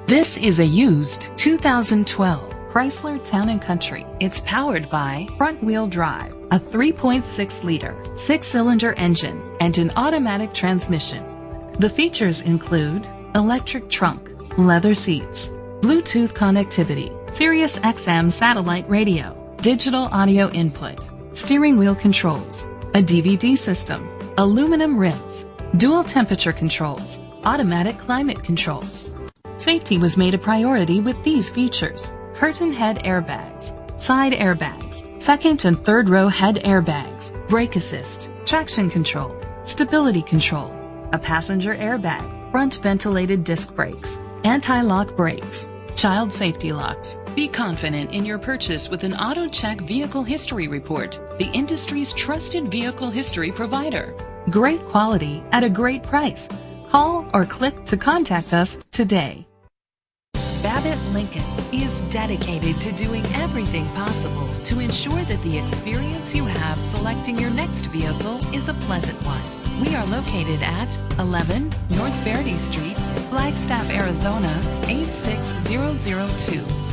This is a used 2012 Chrysler Town & Country. It's powered by front-wheel drive, a 3.6-liter, 6-cylinder engine, and an automatic transmission. The features include electric trunk, leather seats, Bluetooth connectivity, Sirius XM satellite radio, digital audio input, steering wheel controls, a DVD system, aluminum rims, dual temperature controls, automatic climate control. Safety was made a priority with these features: curtain head airbags, side airbags, second and third row head airbags, brake assist, traction control, stability control, a passenger airbag, front ventilated disc brakes, anti-lock brakes, child safety locks. Be confident in your purchase with an AutoCheck Vehicle History Report, the industry's trusted vehicle history provider. Great quality at a great price. Call or click to contact us today. Babbitt Lincoln is dedicated to doing everything possible to ensure that the experience you have selecting your next vehicle is a pleasant one. We are located at 11 North Verdi Street, Flagstaff, Arizona 86002.